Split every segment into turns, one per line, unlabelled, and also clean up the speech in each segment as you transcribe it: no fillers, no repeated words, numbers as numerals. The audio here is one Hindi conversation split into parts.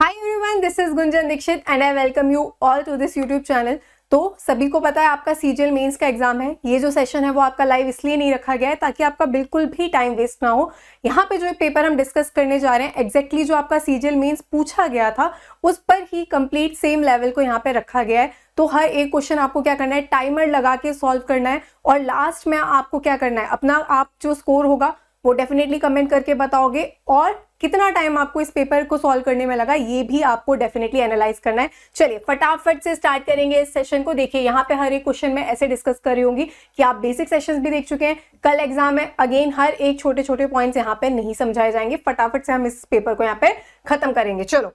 Hi everyone, this is Gunjan Dikshit and I welcome you all to this YouTube channel. तो सभी को पता है आपका सीजीएल मेंस का एग्जाम है। ये जो सेशन है वो आपका लाइव इसलिए नहीं रखा गया है ताकि आपका बिल्कुल भी टाइम वेस्ट ना हो। यहाँ पे जो पेपर हम डिस्कस करने जा रहे हैं एग्जैक्टली जो आपका सीजीएल मेंस पूछा गया था उस पर ही कंप्लीट सेम लेवल को यहाँ पे रखा गया है। तो हर एक क्वेश्चन आपको क्या करना है, टाइमर लगा के सॉल्व करना है और लास्ट में आपको क्या करना है, अपना आप जो स्कोर होगा वो डेफिनेटली कमेंट करके बताओगे और कितना टाइम आपको इस पेपर को सॉल्व करने में लगा ये भी आपको डेफिनेटली एनालाइज करना है। चलिए फटाफट से स्टार्ट करेंगे इस सेशन को। देखिए यहाँ पे हर एक क्वेश्चन में ऐसे डिस्कस कर रही होंगी कि आप बेसिक सेशंस भी देख चुके हैं, कल एग्जाम है, अगेन हर एक छोटे छोटे पॉइंट्स यहाँ पे नहीं समझाए जाएंगे। फटाफट से हम इस पेपर को यहाँ पे खत्म करेंगे। चलो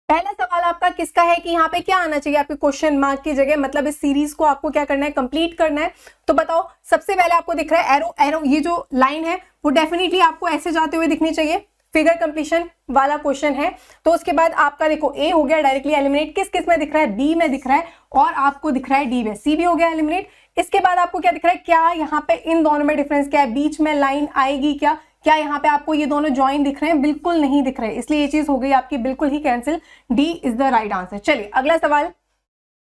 पहला सवाल आपका किसका है कि यहाँ पे क्या आना चाहिए आपके क्वेश्चन मार्क की जगह, मतलब इस सीरीज को आपको क्या करना है, कंप्लीट करना है। तो बताओ, सबसे पहले आपको दिख रहा है एरो, एरो ये जो लाइन है वो डेफिनेटली आपको ऐसे जाते हुए दिखनी चाहिए। फिगर कंप्लीशन वाला क्वेश्चन है। तो उसके बाद आपका देखो ए हो गया डायरेक्टली एलिमिनेट, किस किस में दिख रहा है, बी में दिख रहा है और आपको दिख रहा है डी में। सी भी हो गया एलिमिनेट। इसके बाद आपको क्या दिख रहा है, क्या यहाँ पे इन दोनों में डिफरेंस क्या है, बीच में लाइन आएगी क्या, क्या यहाँ पे आपको ये दोनों ज्वाइन दिख रहे हैं, बिल्कुल नहीं दिख रहे, इसलिए ये चीज हो गई आपकी बिल्कुल ही cancel. D is the right answer. चलिए अगला सवाल।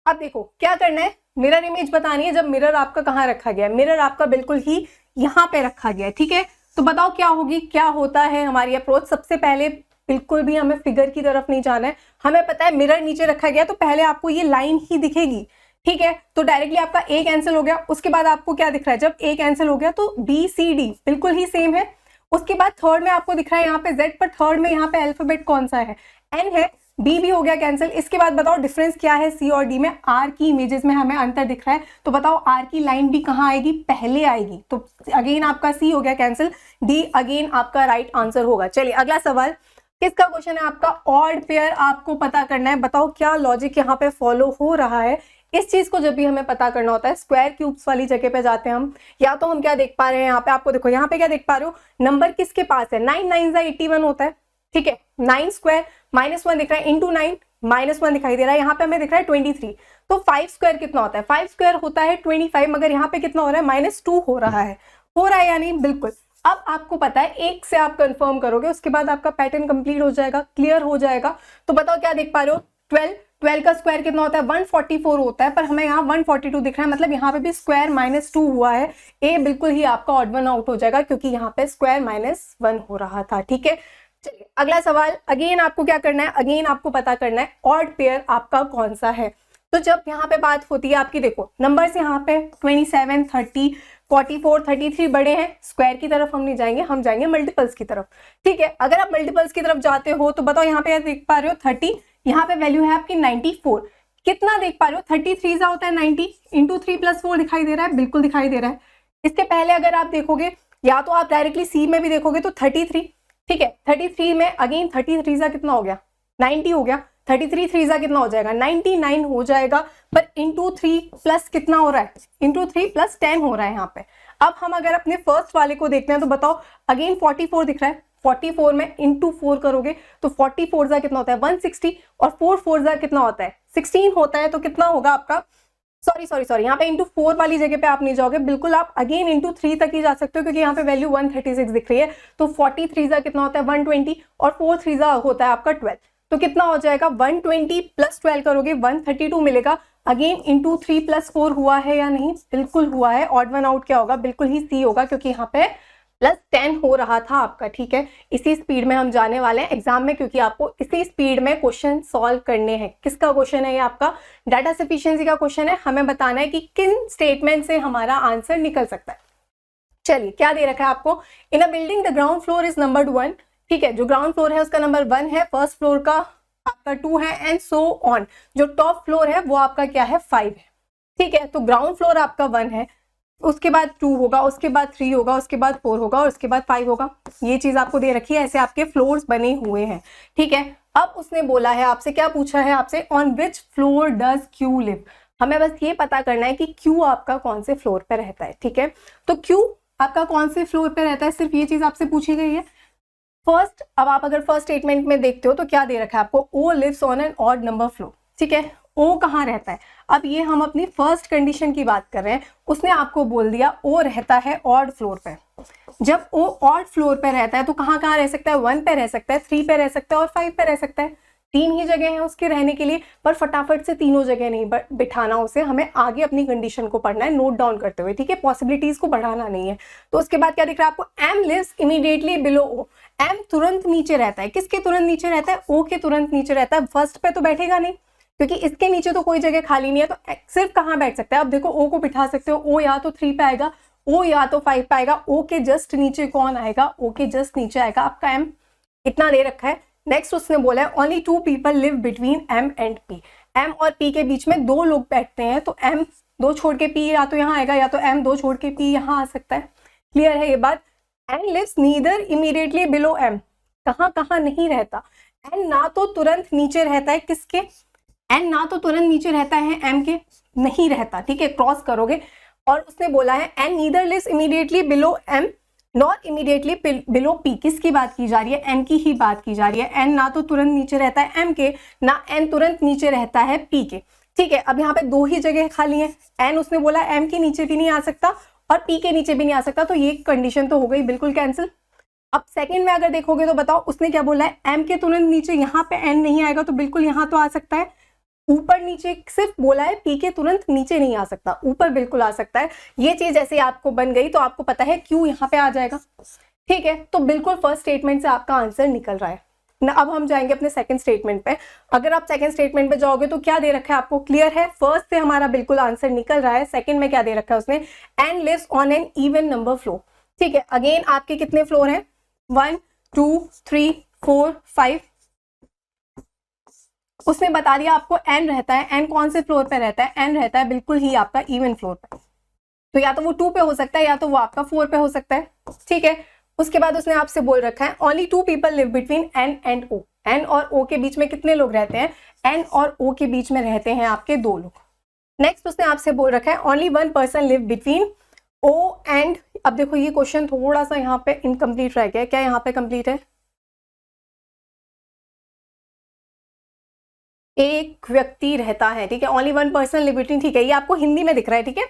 अब देखो क्या करना है, मिरर इमेज बतानी है। जब मिरर आपका कहाँ रखा गया है, मिरर आपका बिल्कुल ही यहाँ पे रखा गया है, ठीक है। तो बताओ क्या होगी, क्या होता है हमारी अप्रोच। सबसे पहले बिल्कुल भी हमें फिगर की तरफ नहीं जाना है, हमें पता है मिरर नीचे रखा गया तो पहले आपको ये लाइन ही दिखेगी, ठीक है। तो डायरेक्टली आपका ए कैंसिल हो गया। उसके बाद आपको क्या दिख रहा है, जब ए कैंसिल हो गया तो बी सी डी बिल्कुल ही सेम है। उसके बाद थर्ड में आपको दिख रहा है यहाँ पे जेड, पर थर्ड में यहाँ पे अल्फाबेट कौन सा है, एन है। बी भी हो गया कैंसिल। इसके बाद बताओ डिफरेंस क्या है सी और डी में। आर की इमेजेस में हमें अंतर दिख रहा है, तो बताओ आर की लाइन भी कहाँ आएगी, पहले आएगी। तो अगेन आपका सी हो गया कैंसिल, डी अगेन आपका राइट आंसर होगा। चलिए अगला सवाल, किसका क्वेश्चन है आपका, ऑड पेयर आपको पता करना है। बताओ क्या लॉजिक यहाँ पे फॉलो हो रहा है। इस चीज को जब भी हमें पता करना होता है स्क्वायर क्यूब्स वाली जगह पे जाते हैं हम, या तो हम क्या देख पा रहे हैं यहाँ पे, आपको देखो यहाँ पे क्या देख पा रहे हो, नंबर किसके पास है, 9 9 81 होता है, ठीक है। 9 स्क्वायर -1 दिख रहा है, इंटू 9 -1 दिखाई दे रहा है, यहाँ पे हमें दिख रहा है 23। तो 5 स्क्वायर कितना होता है, 5 स्क्वायर होता है 25, मगर यहाँ पे कितना हो रहा है, -2 हो रहा है, यानी बिल्कुल। अब आपको पता है एक से आप कंफर्म करोगे उसके बाद आपका पैटर्न कंप्लीट हो जाएगा, क्लियर हो जाएगा। तो बताओ क्या देख पा रहे हो, 12 का स्क्वायर कितना होता है, 144 होता है, पर हमें यहाँ 142 दिख रहा है, मतलब यहाँ पे भी स्क्वायर -2 हुआ है। ए बिल्कुल ही आपका ऑड वन आउट हो जाएगा क्योंकि यहाँ पे स्क्वायर -1 हो रहा था, ठीक है। चलिए अगला सवाल। अगेन आपको क्या करना है, अगेन आपको पता करना है ऑड पेयर आपका कौन सा है। तो जब यहाँ पे बात होती है आपकी, देखो नंबर्स यहाँ पे 27 30 44 33 बड़े हैं, स्क्वायर की तरफ हम नहीं जाएंगे, हम जाएंगे मल्टीपल्स की तरफ, ठीक है। अगर आप मल्टीपल्स की तरफ जाते हो तो बताओ यहाँ पे देख पा रहे हो 30, यहाँ पे वैल्यू है आपकी 94, कितना देख पा रहे हो, 33 जा होता है 90, इंटू 3 + 4 दिखाई दे रहा है, बिल्कुल दिखाई दे रहा है। इसके पहले अगर आप देखोगे या तो आप डायरेक्टली सी में भी देखोगे तो 33, ठीक है। 33 में अगेन 33 जा कितना हो गया, 90 हो गया, 33 3 जा कितना हो जाएगा, 99 हो जाएगा, पर इंटू 3 प्लस कितना हो रहा है, इंटू 3 + 10 हो रहा है यहाँ पे। अब हम अगर अपने फर्स्ट वाले को देखते हैं तो बताओ अगेन 44 दिख रहा है, 44 में इंटू 4 करोगे तो 44 जा कितना होता है 160 और 4 4 जा कितना होता है 16 होता है। तो कितना होगा आपका, सॉरी यहाँ पे इंटू 4 वाली जगह पे आप नहीं जाओगे, बिल्कुल आप अगेन इंटू 3 तक ही जा सकते हो क्योंकि यहाँ पे वैल्यू 136 दिख रही है। तो 43 जा कितना होता है 120 और 4 3 जा होता है आपका 12। तो कितना हो जाएगा 120 + 12 करोगे 132 मिलेगा। अगेन इंटू 3 + 4 हुआ है या नहीं, बिल्कुल हुआ है। ऑड वन आउट क्या होगा, बिल्कुल ही सी होगा क्योंकि यहाँ पे +10 हो रहा था आपका, ठीक है। इसी स्पीड में हम जाने वाले हैं एग्जाम में क्योंकि आपको इसी स्पीड में क्वेश्चन सॉल्व करने हैं। किसका क्वेश्चन है ये, आपका डाटा सफिशिएंसी का क्वेश्चन है। हमें बताना है कि किन स्टेटमेंट से हमारा आंसर निकल सकता है। चलिए क्या दे रखा है आपको, in a building the ground floor is numbered 1, ठीक है। जो ग्राउंड फ्लोर है उसका नंबर 1 है, फर्स्ट फ्लोर का आपका 2 है एंड सो ऑन। जो टॉप फ्लोर है वो आपका क्या है 5 है, ठीक है। तो ग्राउंड फ्लोर आपका 1 है, उसके बाद 2 होगा, उसके बाद 3 होगा, उसके बाद 4 होगा और उसके बाद 5 होगा। ये चीज आपको दे रखी है, ऐसे आपके फ्लोर्स बने हुए हैं, ठीक है। अब उसने बोला है आपसे, क्या पूछा है आपसे, on which floor does Q live. हमें बस ये पता करना है कि क्यू आपका कौन से फ्लोर पे रहता है, ठीक है। तो क्यू आपका कौन से फ्लोर पे रहता है, सिर्फ ये चीज आपसे पूछी गई है। फर्स्ट, अब आप अगर फर्स्ट स्टेटमेंट में देखते हो तो क्या दे रखा है आपको, O lives on an odd number floor, ठीक है। ओ कहाँ रहता है, अब ये हम अपनी फर्स्ट कंडीशन की बात कर रहे हैं। उसने आपको बोल दिया ओ रहता है ऑड फ्लोर पे। जब ओ ऑड फ्लोर पे रहता है तो कहाँ कहाँ रह सकता है, 1 पे रह सकता है, 3 पे रह सकता है और 5 पे रह सकता है। तीन ही जगह है उसके रहने के लिए, पर फटाफट से तीनों जगह नहीं बिठाना उसे, हमें आगे अपनी कंडीशन को पढ़ना है नोट डाउन करते हुए, ठीक है, पॉसिबिलिटीज को बढ़ाना नहीं है। तो उसके बाद क्या दिख रहा है आपको, एम लिव्स इमीडिएटली बिलो ओ। एम तुरंत नीचे रहता है, किसके तुरंत नीचे रहता है, ओ के तुरंत नीचे रहता है। फर्स्ट पे तो बैठेगा नहीं क्योंकि इसके नीचे तो कोई जगह खाली नहीं है, तो सिर्फ कहाँ बैठ सकता है, अब देखो ओ को बिठा सकते हो, ओ या तो 3 पे आएगा, ओ या तो 5 पे आएगा। ओ के जस्ट नीचे कौन आएगा, ओ के जस्ट नीचे आएगा आपका एम, इतना दे रखा है। नेक्स्ट उसने बोला है only 2 people live between M and P. M और पी के बीच में 2 लोग बैठते हैं, तो एम 2 छोड़ के पी या तो यहाँ आएगा, या तो एम 2 छोड़ के पी यहाँ आ सकता है। क्लियर है ये बात। N lives neither immediately below M, कहाँ कहाँ नहीं रहता, एन ना तो तुरंत नीचे रहता है किसके, एन ना तो तुरंत नीचे रहता है एम के, नहीं रहता, ठीक है, क्रॉस करोगे। और उसने बोला है N neither lives immediately below M not immediately below P, किसकी बात की जा रही है, एन की ही बात की जा रही है। एन ना तो तुरंत नीचे रहता है एम के, ना एन तुरंत नीचे रहता है पी के, ठीक है। अब यहाँ पे 2 ही जगह खाली है, एन उसने बोला एम के नीचे भी नहीं आ सकता और पी के नीचे भी नहीं आ सकता, तो ये कंडीशन तो हो गई बिल्कुल कैंसिल। अब सेकंड में अगर देखोगे तो बताओ उसने क्या बोला है, एम के तुरंत नीचे यहाँ पे एन नहीं आएगा, तो बिल्कुल यहाँ तो आ सकता है। ऊपर नीचे सिर्फ बोला है, पी के तुरंत नीचे नहीं आ सकता, ऊपर बिल्कुल आ सकता है। ये चीज ऐसे आपको बन गई तो आपको पता है क्यू यहाँ पे आ जाएगा, ठीक है। तो बिल्कुल फर्स्ट स्टेटमेंट से आपका आंसर निकल रहा है ना। अब हम जाएंगे अपने सेकंड स्टेटमेंट पे। अगर आप सेकंड स्टेटमेंट पे जाओगे तो क्या दे रखा है आपको, क्लियर है। फर्स्ट से हमारा बिल्कुल आंसर निकल रहा है। सेकंड में क्या दे रखा है उसने, N lives on an even number floor, ठीक है। अगेन आपके कितने फ्लोर हैं, 1 2 3 4 5, उसने बता दिया आपको एन रहता है। एन कौन से फ्लोर पे रहता है, एन रहता है बिल्कुल ही आपका इवन फ्लोर पे, तो या तो वो 2 पे हो सकता है या तो वो आपका 4 पे हो सकता है, ठीक है। उसके बाद उसने आपसे बोल रखा है only 2 people live between N and O. N और ओ के बीच में कितने लोग रहते हैं, एन और ओ के बीच में रहते हैं आपके 2 लोग। नेक्स्ट उसने आपसे बोल रखा है only 1 person live between O and, अब देखो ये क्वेश्चन थोड़ा सा यहाँ पे इनकम्प्लीट रह गया, क्या यहाँ पे कंप्लीट है, एक व्यक्ति रहता है, ठीक है। ओनली 1 पर्सन लिव बिटवीन, ठीक है, ये आपको हिंदी में दिख रहा है, ठीक है।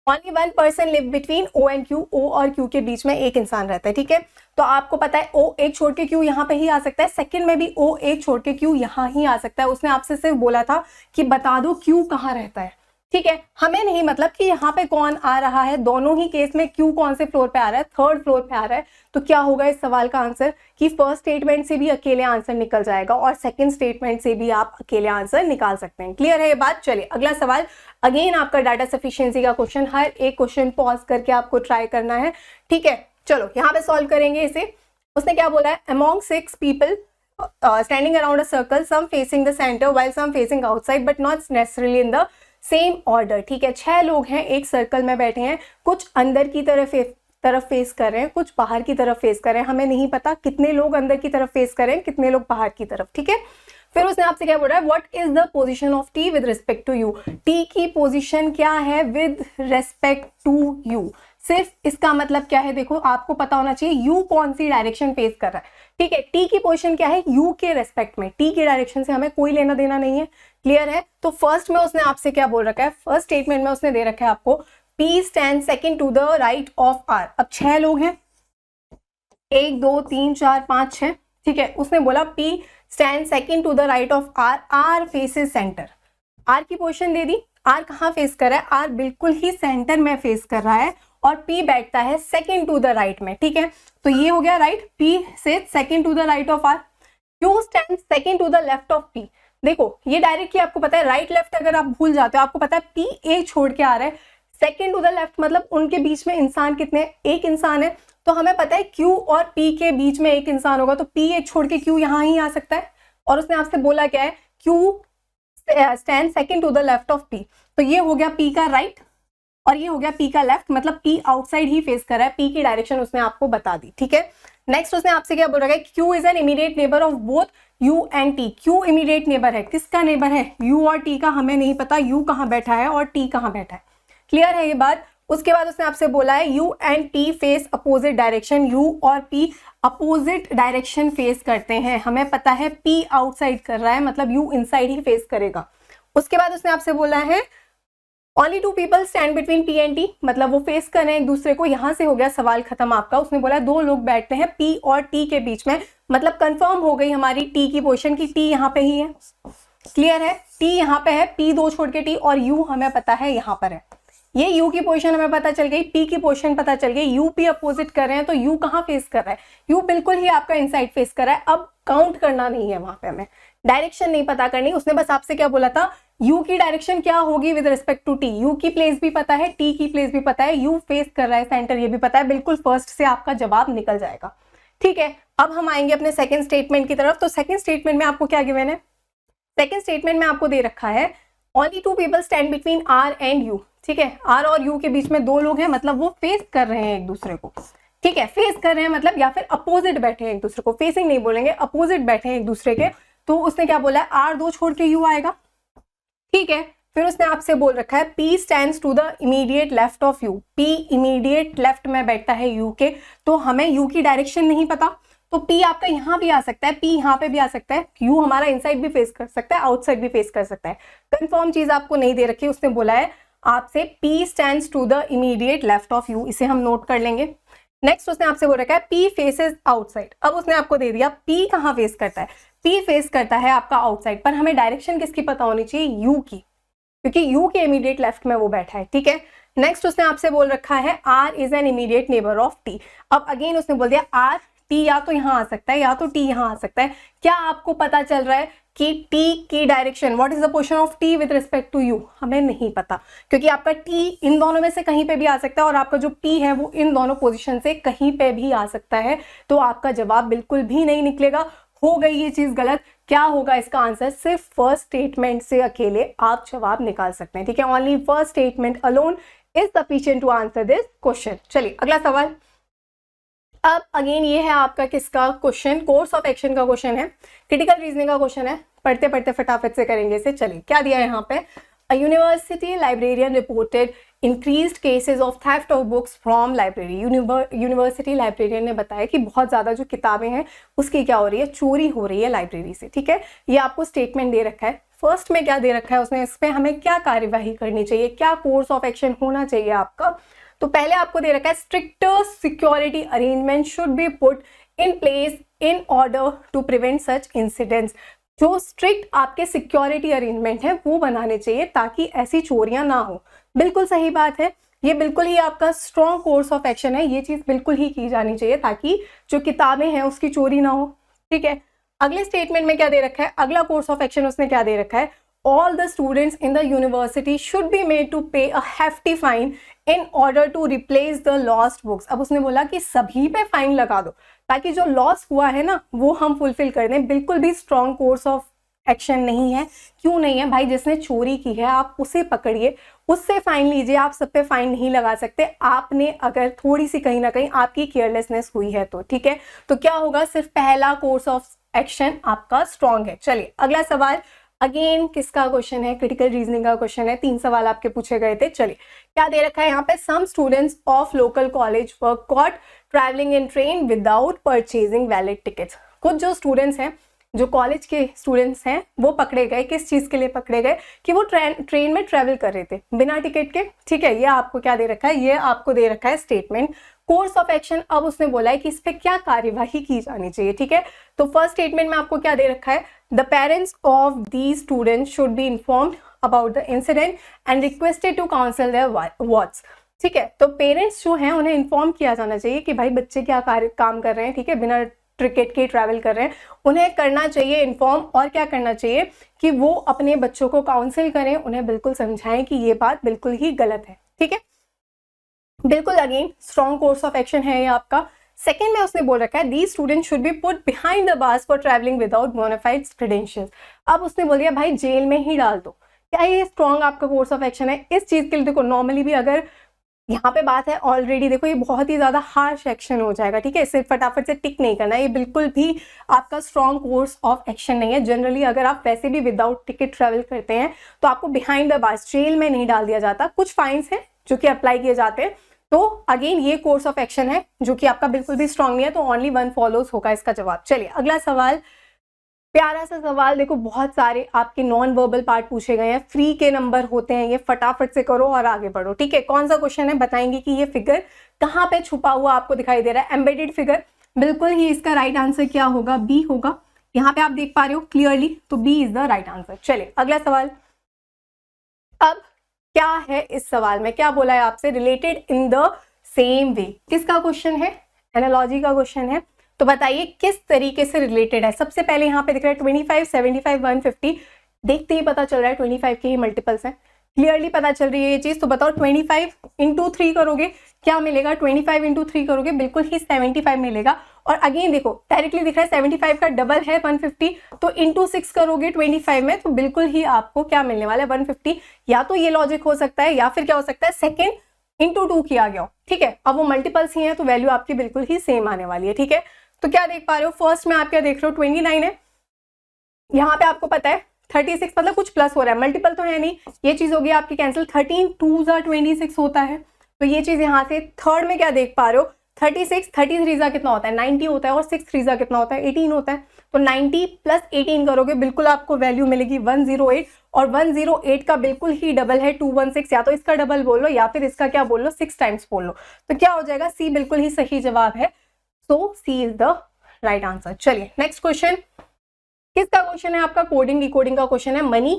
Only 1 person live between O and Q, O और क्यू के बीच में एक इंसान रहता है, ठीक है। तो आपको पता है ओ एक छोड़ के क्यू यहाँ पे ही आ सकता है, सेकंड में भी ओ एक छोड़ के क्यू यहाँ ही आ सकता है। उसने आपसे सिर्फ बोला था कि बता दो क्यू कहाँ रहता है, ठीक है। हमें नहीं मतलब कि यहाँ पे कौन आ रहा है, दोनों ही केस में क्यू कौन से फ्लोर पे आ रहा है, 3rd फ्लोर पे आ रहा है। तो क्या होगा इस सवाल का आंसर कि फर्स्ट स्टेटमेंट से भी अकेले आंसर निकल जाएगा और सेकंड स्टेटमेंट से भी आप अकेले आंसर निकाल सकते हैं। क्लियर है ये बात। चलिए अगला सवाल, अगेन आपका डाटा सफिशिएंसी का क्वेश्चन, हर एक क्वेश्चन पॉज करके आपको ट्राई करना है, ठीक है। चलो यहाँ पे सॉल्व करेंगे इसे। उसने क्या बोला है, among 6 people standing around a circle, some facing the centre while some facing outside but not necessarily in the same order, ठीक है। 6 लोग हैं, एक सर्कल में बैठे हैं, कुछ अंदर की तरफ फेस कर रहे हैं, कुछ बाहर की तरफ फेस कर रहे हैं। हमें नहीं पता कितने लोग अंदर की तरफ फेस कर रहे हैं, कितने लोग बाहर की तरफ, ठीक है। फिर उसने आपसे क्या बोल रहा है, what is the position of T with respect to U. T की पोजीशन क्या है विद रेस्पेक्ट टू यू। सिर्फ इसका मतलब क्या है, देखो आपको पता होना चाहिए यू कौन सी डायरेक्शन फेस कर रहा है, ठीक है। टी की पोजीशन क्या है, यू के रेस्पेक्ट में, टी की डायरेक्शन से हमें कोई लेना देना नहीं है। क्लियर है। तो फर्स्ट में उसने आपसे क्या बोल रखा है, फर्स्ट स्टेटमेंट में उसने दे रखा है आपको P stand second to the right of R। अब 6 लोग हैं, 1 2 3 4 5 6, ठीक है। उसने बोला P stand second to the right of R, R faces centre. R की पोजीशन दे दी, R कहाँ फेस कर रहा है, R बिल्कुल ही सेंटर में फेस कर रहा है और P बैठता है सेकंड टू द राइट में, ठीक है। तो ये हो गया राइट, P से second to the right of R। Q stand second to the left of P। देखो ये डायरेक्टली आपको पता है, राइट लेफ्ट अगर आप भूल जाते हो, आपको पता है P एक छोड़ के आ रहा है, सेकंड टू द लेफ्ट मतलब उनके बीच में इंसान कितने, एक इंसान है। तो हमें पता है Q और P के बीच में एक इंसान होगा, तो P एक छोड़ के Q यहाँ ही आ सकता है। और उसने आपसे बोला क्या है, Q stand second to the left of P। तो ये हो गया P का राइट और ये हो गया P का लेफ्ट, मतलब P आउटसाइड ही फेस कर रहा है, P की डायरेक्शन उसने आपको बता दी, ठीक है। नेक्स्ट उसने आपसे क्या बोल रहा है, Q is an immediate neighbour of both U and T। Q immediate neighbour है, किसका नेबर है, U और T का। हमें नहीं पता U कहाँ बैठा है और T कहाँ बैठा है। क्लियर है ये बात। उसके बाद उसने आपसे बोला है U and T face opposite direction, U और P अपोजिट डायरेक्शन फेस करते हैं। हमें पता है P आउटसाइड कर रहा है, मतलब U इनसाइड ही फेस करेगा। उसके बाद उसने आपसे बोला है only two people stand between P and T, मतलब वो फेस कर रहे हैं एक दूसरे को। यहां से हो गया सवाल खत्म आपका। उसने बोला दो लोग बैठते हैं पी और टी के बीच में, मतलब कंफर्म हो गई हमारी टी की पोजीशन की टी यहाँ पे ही है। क्लियर है, टी यहाँ पे है, पी दो छोड़ के टी, और यू हमें पता है यहाँ पर है। ये यू की पोजीशन हमें पता चल गई, पी की पोजीशन पता चल गई। यू पी अपोजिट कर रहे हैं तो यू कहाँ फेस कर रहा है, यू बिल्कुल ही आपका इनसाइड फेस कर रहा है। अब काउंट करना नहीं है वहां पे, हमें डायरेक्शन नहीं पता करनी। उसने बस आपसे क्या बोला था, यू की डायरेक्शन क्या होगी with respect to T. U की प्लेस भी पता है, टी की प्लेस भी पता है, यू फेस कर रहा है सेंटर ये भी पता है। बिल्कुल फर्स्ट से आपका जवाब निकल जाएगा। ठीक है, अब हम आएंगे अपने सेकंड स्टेटमेंट की तरफ। तो सेकंड स्टेटमेंट में आपको क्या गिवन है, सेकंड स्टेटमेंट में आपको दे रखा है only two people stand between R and U. ठीक है, आर और यू के बीच में दो लोग हैं, मतलब वो फेस कर रहे हैं एक दूसरे को। ठीक है, फेस कर रहे हैं मतलब या फिर अपोजिट बैठे हैं एक दूसरे को, फेसिंग नहीं बोलेंगे, अपोजिट बैठे हैं एक दूसरे के। तो उसने क्या बोला है, आर दो छोड़ के यू आएगा। ठीक है, फिर उसने आपसे बोल रखा है P stands to the immediate left of U. P immediate left में बैठता है यू के, तो हमें यू की डायरेक्शन नहीं पता, तो पी आपका यहाँ भी आ सकता है, पी यहाँ पे भी आ सकता है, यू हमारा इनसाइड भी फेस कर सकता है, आउटसाइड भी फेस कर सकता है। कंफर्म चीज आपको नहीं दे रखी, उसने बोला है आपसे P stands to the immediate left of U, इसे हम नोट कर लेंगे। नेक्स्ट उसने आपसे बोल रखा है पी फेसेस आउटसाइड। अब उसने आपको दे दिया पी कहाँ फेस करता है, पी फेस करता है आपका आउटसाइड, पर हमें डायरेक्शन किसकी पता होनी चाहिए, यू की, क्योंकि यू के इमीडिएट लेफ्ट में वो बैठा है। ठीक है, नेक्स्ट उसने आपसे बोल रखा है R is an immediate neighbour of T. अब अगेन उसने बोल दिया आर टी या तो यहाँ आ सकता है या तो टी यहाँ आ सकता है। क्या आपको पता चल रहा है कि टी की direction, what is the position of T with respect to U, हमें नहीं पता, क्योंकि आपका टी इन दोनों में से कहीं पे भी आ सकता है और आपका जो पी है वो इन दोनों पोजीशन से कहीं पे भी आ सकता है। तो आपका जवाब बिल्कुल भी नहीं निकलेगा, हो गई ये चीज गलत। क्या होगा इसका आंसर, सिर्फ फर्स्ट स्टेटमेंट से अकेले आप जवाब निकाल सकते हैं। ठीक है, only first statement alone is sufficient to answer this question. चलिए अगला सवाल। अब अगेन ये है आपका किसका क्वेश्चन, कोर्स ऑफ एक्शन का क्वेश्चन है, क्रिटिकल रीजनिंग का क्वेश्चन है। पढ़ते पढ़ते फटाफट से करेंगे इसे। चलिए क्या दिया है यहाँ पे, a university librarian reported increased cases of theft of books from library. University librarian ने बताया कि बहुत ज़्यादा जो किताबें हैं उसकी क्या हो रही है, चोरी हो रही है लाइब्रेरी से। ठीक है, ये आपको स्टेटमेंट दे रखा है। फर्स्ट में क्या दे रखा है उसने, इस पर हमें क्या कार्यवाही करनी चाहिए, क्या कोर्स ऑफ एक्शन होना चाहिए आपका। तो पहले आपको दे रखा है stricter security arrangement should be put in place in order to prevent such incidents. जो स्ट्रिक्ट आपके सिक्योरिटी अरेंजमेंट है वो बनाने चाहिए ताकि ऐसी चोरियां ना हो। बिल्कुल सही बात है, ये बिल्कुल ही आपका स्ट्रॉन्ग कोर्स ऑफ एक्शन है, ये चीज बिल्कुल ही की जानी चाहिए ताकि जो किताबें हैं उसकी चोरी ना हो। ठीक है, अगले स्टेटमेंट में क्या दे रखा है, अगला कोर्स ऑफ एक्शन उसने क्या दे रखा है, all the students in the university should be made to pay a hefty fine in order to replace the lost books। अब उसने बोला कि सभी पे फाइन लगा दो ताकि जो लॉस हुआ है ना वो हम फुलफिल कर दें। बिल्कुल भी स्ट्रॉन्ग कोर्स ऑफ एक्शन नहीं है। क्यों नहीं है भाई, जिसने चोरी की है आप उसे पकड़िए, उससे फाइन लीजिए, आप सब पे फाइन नहीं लगा सकते। आपने अगर थोड़ी सी कहीं ना कहीं आपकी केयरलेसनेस हुई है तो ठीक है, तो क्या होगा, सिर्फ पहला कोर्स ऑफ एक्शन आपका स्ट्रॉन्ग है। चलिए अगला सवाल, अगेन किसका क्वेश्चन है, क्रिटिकल रीजनिंग का क्वेश्चन है। 3 सवाल आपके पूछे गए थे। चलिए क्या दे रखा है यहाँ पे, some students of local college were caught travelling in train without purchasing valid tickets. कुछ जो स्टूडेंट्स हैं, जो कॉलेज के स्टूडेंट्स हैं, वो पकड़े गए। किस चीज के लिए पकड़े गए, कि वो ट्रेन में ट्रेवल कर रहे थे बिना टिकट के। ठीक है, ये आपको क्या दे रखा है, ये आपको दे रखा है स्टेटमेंट कोर्स ऑफ एक्शन। अब उसने बोला है कि इस पे क्या कार्यवाही की जानी चाहिए। ठीक है, तो फर्स्ट स्टेटमेंट में आपको क्या दे रखा है, the parents of these students should be informed about the incident and requested to counsel their wards. ठीक है, तो पेरेंट्स जो हैं उन्हें इन्फॉर्म किया जाना चाहिए कि भाई बच्चे क्या काम कर रहे हैं। ठीक है, बिना टिकट के ट्रैवल कर रहे हैं, उन्हें करना चाहिए इन्फॉर्म। और क्या करना चाहिए कि वो अपने बच्चों को काउंसिल करें, उन्हें बिल्कुल समझाएं कि ये बात बिल्कुल ही गलत है। ठीक है, बिल्कुल again strong course of action है ये आपका। सेकंड में उसने बोल रखा है the student should be put behind the bars for travelling without bona fide credentials. अब उसने बोल दिया भाई जेल में ही डाल दो। क्या ये स्ट्रॉन्ग आपका कोर्स ऑफ एक्शन है? इस चीज के लिए देखो नॉर्मली भी अगर यहाँ पे बात है ऑलरेडी, देखो ये बहुत ही ज्यादा हार्श एक्शन हो जाएगा। ठीक है, सिर्फ फटाफट से टिक नहीं करना, ये बिल्कुल भी आपका स्ट्रॉन्ग कोर्स ऑफ एक्शन नहीं है। जनरली अगर आप वैसे भी विदाउट टिकट ट्रैवल करते हैं तो आपको बिहाइंड द बार्स, जेल में नहीं डाल दिया जाता। कुछ फाइन्स हैं जो कि अप्लाई किए जाते हैं। तो अगेन ये कोर्स ऑफ एक्शन है जो कि आपका बिल्कुल भी स्ट्रॉन्ग नहीं है, तो ओनली 1 फॉलोज होगा इसका जवाब। चलिए अगला सवाल, प्यारा सा सवाल, देखो बहुत सारे आपके नॉन वर्बल पार्ट पूछे गए हैं, फ्री के नंबर होते हैं ये, फटाफट से करो और आगे बढ़ो, ठीक है। कौन सा क्वेश्चन है बताएंगे कि ये फिगर कहाँ पे छुपा हुआ आपको दिखाई दे रहा है, एम्बेडेड फिगर। बिल्कुल ही इसका राइट आंसर क्या होगा, बी होगा। यहाँ पे आप देख पा रहे हो क्लियरली, तो B is the right answer. चलिए अगला सवाल। अब क्या है इस सवाल में, क्या बोला है आपसे, related in the same way. किसका क्वेश्चन है, एनालॉजी का क्वेश्चन है। तो बताइए किस तरीके से रिलेटेड है। सबसे पहले यहाँ पे दिख रहा है 25, 75, 150, देखते ही पता चल रहा है 25 के ही मल्टीपल्स हैं, क्लियरली पता चल रही है ये चीज। तो बताओ 25 इंटू 3 करोगे क्या मिलेगा, 25 इंटू 3 करोगे बिल्कुल ही 75 मिलेगा। और अगेन देखो डायरेक्टली दिख रहा है 75 का डबल है 150, तो इंटू 6 करोगे 25 में, तो बिल्कुल ही आपको क्या मिलने वाला है 150। या तो ये लॉजिक हो सकता है, या फिर क्या हो सकता है सेकेंड इंटू 2 किया गया हो, ठीक है। अब वो मल्टीपल्स ही है तो वैल्यू आपकी बिल्कुल ही सेम आने वाली है, ठीक है। तो क्या देख पा रहे हो, फर्स्ट में आप क्या देख रहे हो 29 है, यहाँ पे आपको पता है 36, मतलब कुछ प्लस हो रहा है, मल्टीपल तो है नहीं, ये चीज होगी आपकी कैंसिल, 13 2 26 होता है, तो ये चीज यहाँ से। थर्ड में क्या देख पा रहे हो 36, 33 कितना होता है 90 होता है, और 6 3 कितना होता है 18 होता है, तो 90 प्लस 18 करोगे बिल्कुल आपको वैल्यू मिलेगी 108, और 108 का बिल्कुल ही डबल है 216, या तो इसका डबल बोल लो या फिर इसका क्या बोल लो 6 टाइम्स बोल लो, तो क्या हो जाएगा सी बिल्कुल ही सही जवाब है। सो सी इज द राइट आंसर। चलिए नेक्स्ट क्वेश्चन। किसका क्वेश्चन है आपका, कोडिंग डिकोडिंग का क्वेश्चन है। मनी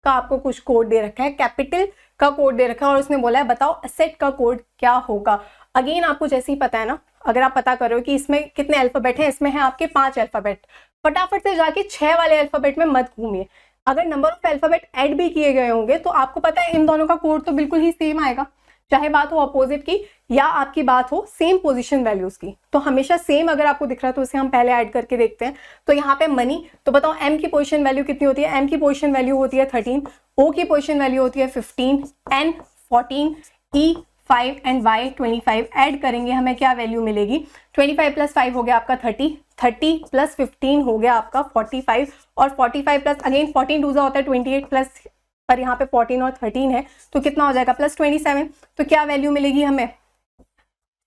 का आपको कुछ कोड दे रखा है, कैपिटल का कोड दे रखा है, और उसने बोला है बताओ एसेट का कोड क्या होगा। अगेन आपको जैसे ही पता है ना, अगर आप पता करो कि इसमें कितने अल्फाबेट हैं, इसमें है आपके 5 अल्फाबेट, फटाफट से जाके 6 वाले अल्फाबेट में मत घूमिए। अगर नंबर ऑफ अल्फाबेट ऐड भी किए गए होंगे तो आपको पता है इन दोनों का कोड तो बिल्कुल ही सेम आएगा, चाहे बात हो अपोजिट की या आपकी बात हो सेम पोजीशन वैल्यूज की, तो हमेशा सेम अगर आपको दिख रहा है तो उसे हम पहले ऐड करके देखते हैं। तो यहाँ पे मनी, तो बताओ एम की पोजीशन वैल्यू कितनी होती है, एम की पोजीशन वैल्यू होती है 13, ओ की पोजीशन वैल्यू होती है 15, N 14, E 5 and Y 25, add करेंगे हमें क्या वैल्यू मिलेगी, 25 प्लस 5 हो गया आपका 30, 30 प्लस 15 हो गया आपका 45, और 45 प्लस अगेन 14 दूसरा होता है 28 प्लस, पर यहाँ पे 14 और 13 है तो कितना हो जाएगा प्लस 27, तो क्या वैल्यू मिलेगी हमें,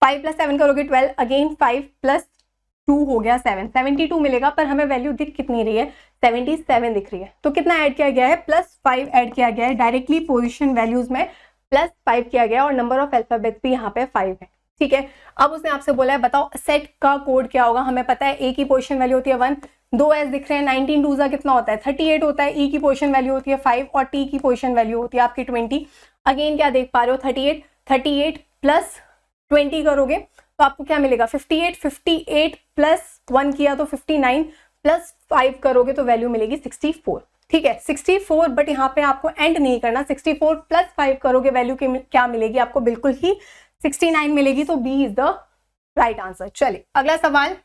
5 प्लस 7 करोगे 12, अगेन 5 प्लस 2 हो गया 7, 72 मिलेगा, पर हमें वैल्यू दिख कितनी रही है 77 दिख रही है। तो कितना ऐड किया गया है, प्लस 5 ऐड किया गया है, डायरेक्टली पोजीशन वैल्यूज में प्लस 5 किया गया, और नंबर ऑफ अल्फाबेट्स भी यहाँ पे 5 है, ठीक है। अब उसने आपसे बोला है बताओ सेट का कोड क्या होगा। हमें पता है ए की पोजीशन वैल्यू होती है 1, 2 एस दिख रहे हैं, 19 2 कितना होता है 38 होता है, ई की पोजीशन वैल्यू होती है 5, और टी की पोजीशन वैल्यू होती है आपकी 20। अगेन क्या देख पा रहे हो 38, 38 प्लस 20 करोगे तो आपको क्या मिलेगा 58, 58 प्लस 1 किया तो 59, प्लस 5 करोगे तो वैल्यू मिलेगी 64, ठीक है 64। बट यहाँ पे आपको एंड नहीं करना, 64 प्लस 5 करोगे वैल्यू क्या मिलेगी आपको, बिल्कुल ही 69 मिलेगी, तो B is the right answer. चलिए अगला सवाल।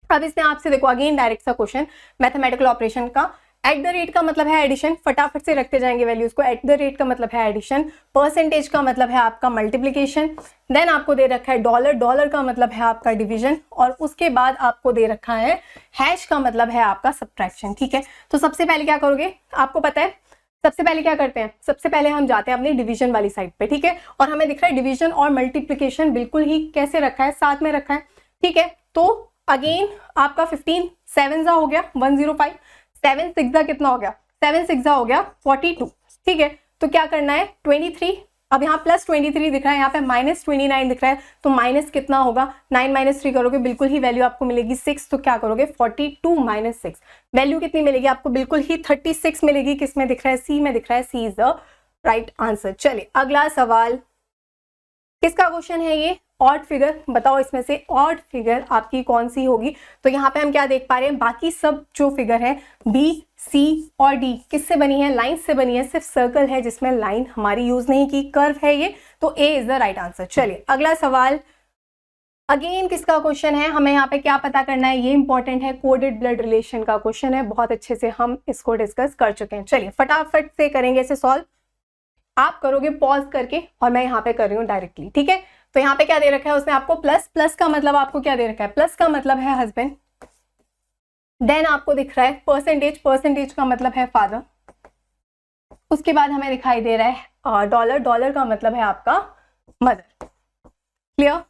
अब इसने आपसे देखो अगेन डायरेक्ट सा क्वेश्चन, मैथमेटिकल ऑपरेशन का, एट द रेट का मतलब है एडिशन, फटाफट से रखते जाएंगे वैल्यूज को। एट द रेट का मतलब है एडिशन, परसेंटेज का मतलब है आपका मल्टीप्लीकेशन, देन आपको दे रखा है डॉलर, डॉलर का मतलब है आपका डिवीजन, और उसके बाद आपको दे रखा है हैश का मतलब है आपका सब्ट्रैक्शन, ठीक है। तो सबसे पहले क्या करोगे, आपको पता है सबसे पहले क्या करते हैं, सबसे पहले हम जाते हैं अपनी डिवीजन वाली साइड पे, ठीक है, और हमें दिख रहा है डिवीजन और मल्टीप्लीकेशन बिल्कुल ही कैसे रखा है, साथ में रखा है, ठीक है। तो अगेन आपका 15 7 हो गया 105, 7 6 कितना हो गया, 7 6 हो गया 42, ठीक है। तो क्या करना है 23, अब यहाँ प्लस 23 दिख रहा है, यहाँ पे माइनस 29 दिख रहा है, तो माइनस कितना होगा 9 माइनस 3 करोगे बिल्कुल ही वैल्यू आपको मिलेगी 6, तो क्या करोगे 42 माइनस 6, वैल्यू कितनी मिलेगी आपको, बिल्कुल ही 36 मिलेगी। किस में दिख रहा है, सी में दिख रहा है, सी इज द राइट आंसर। चलिए अगला सवाल, किसका क्वेश्चन है ये, ऑड फिगर, बताओ इसमें से ऑड फिगर आपकी कौन सी होगी। तो यहाँ पे हम क्या देख पा रहे हैं, बाकी सब जो फिगर है बी सी और डी किससे बनी है, लाइन से बनी है, सिर्फ सर्कल है जिसमें लाइन हमारी यूज नहीं की, कर्व है ये, तो ए इज द राइट आंसर। चलिए अगला सवाल, अगेन किसका क्वेश्चन है, हमें यहाँ पे क्या पता करना है, ये इंपॉर्टेंट है, कोडेड ब्लड रिलेशन का क्वेश्चन है, बहुत अच्छे से हम इसको डिस्कस कर चुके हैं। चलिए फटाफट से करेंगे इसे सॉल्व, आप करोगे पॉज करके और मैं यहाँ पे कर रही हूँ डायरेक्टली, ठीक है। तो यहाँ पे क्या दे रखा है उसने आपको प्लस, प्लस का मतलब आपको क्या दे रखा है, प्लस का मतलब है हस्बैंड, देन आपको दिख रहा है परसेंटेज, परसेंटेज का मतलब है फादर, उसके बाद हमें दिखाई दे रहा है डॉलर, डॉलर का मतलब है आपका मदर, क्लियर।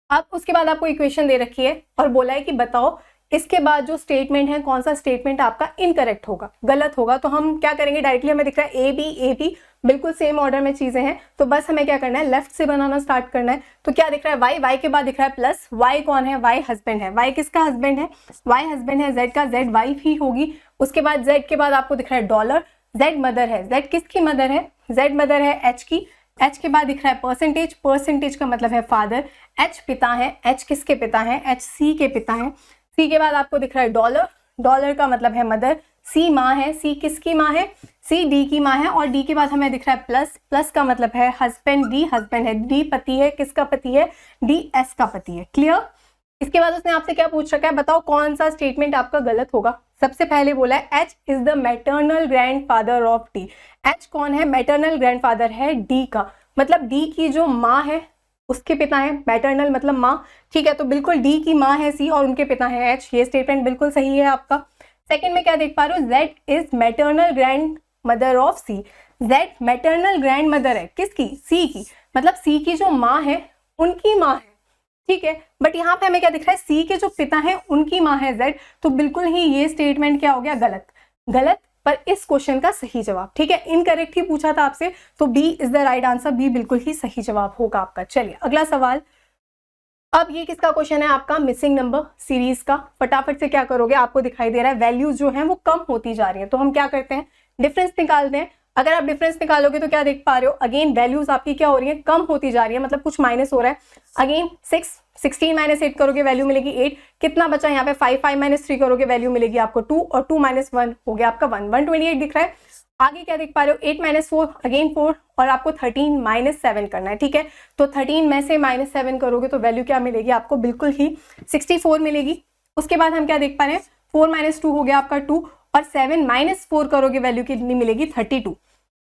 अब उसके बाद आपको इक्वेशन दे रखी है और बोला है कि बताओ इसके बाद जो स्टेटमेंट है, कौन सा स्टेटमेंट आपका इनकरेक्ट होगा, गलत होगा, तो हम क्या करेंगे, डायरेक्टली हमें दिख रहा है ए बी बिल्कुल सेम ऑर्डर में चीजें हैं, तो बस हमें क्या करना है, लेफ्ट से बनाना स्टार्ट करना है। तो क्या दिख रहा है, वाई के बाद दिख रहा है प्लस, वाई कौन है, वाई हस्बैंड है, वाई किसका हस्बैंड है, वाई हस्बैंड है जेड का, जेड वाइफ ही होगी। उसके बाद जेड के बाद आपको दिख रहा है डॉलर, जेड मदर है, जेड किसकी मदर है, जेड मदर है एच की, एच के बाद दिख रहा है परसेंटेज, परसेंटेज का मतलब है फादर, एच पिता है, एच किसके पिता है, एच सी के पिता है, सी के बाद आपको दिख रहा है डॉलर, डॉलर का मतलब है मदर, सी माँ है, सी किसकी माँ है, सी डी की माँ है, और डी के बाद हमें दिख रहा है प्लस, प्लस का मतलब है हस्बैंड, डी हस्बैंड है, डी पति है, किसका पति है, डी एस का पति है। क्लियर। इसके बाद उसने आपसे क्या पूछ रखा है, बताओ कौन सा स्टेटमेंट आपका गलत होगा। सबसे पहले बोला है H is the maternal grandfather of D, H कौन है, मैटरनल ग्रैंडफादर है डी का, मतलब डी की जो माँ है उसके पिता है, मैटरनल मतलब माँ, ठीक है, तो बिल्कुल डी की माँ है सी और उनके पिता है एच, ये स्टेटमेंट बिल्कुल सही है आपका। सेकंड में क्या देख पा रहे हो, Z is maternal grandmother of C, Z maternal grandmother है किसकी, सी की, मतलब सी की जो माँ है उनकी माँ है, ठीक है, बट यहाँ पे हमें क्या दिख रहा है, सी के जो पिता है उनकी माँ है जेड, तो बिल्कुल ही ये स्टेटमेंट क्या हो गया, गलत, गलत पर इस क्वेश्चन का सही जवाब, ठीक है, इनकरेक्ट ही पूछा था आपसे, तो B is the right answer, B बिल्कुल ही सही जवाब होगा आपका। चलिए अगला सवाल, अब ये किसका क्वेश्चन है आपका, मिसिंग नंबर सीरीज का। फटाफट से क्या करोगे, आपको दिखाई दे रहा है वैल्यूज जो है वो कम होती जा रही है, तो हम क्या करते हैं, डिफरेंस निकालते हैं। अगर आप डिफरेंस निकालोगे तो क्या देख पा रहे हो, अगेन वैल्यूज आपकी क्या हो रही है, कम होती जा रही है, मतलब कुछ माइनस हो रहा है। अगेन 16 माइनस 8 करोगे वैल्यू मिलेगी 8, कितना बचा यहाँ पे 5 माइनस 3 करोगे वैल्यू मिलेगी आपको 2, और 2 माइनस 1 हो गया आपका 1, 128 दिख रहा है। आगे क्या देख पा रहे हो, 8 माइनस 4 अगेन 4, और आपको 13 माइनस 7 करना है, ठीक है, तो 13 में से माइनस 7 करोगे तो वैल्यू क्या मिलेगी आपको, बिल्कुल ही 64 मिलेगी। उसके बाद हम क्या देख पा रहे हैं, 4 माइनस 2 हो गया आपका 2, और 7 माइनस 4 करोगे वैल्यू कितनी मिलेगी 32।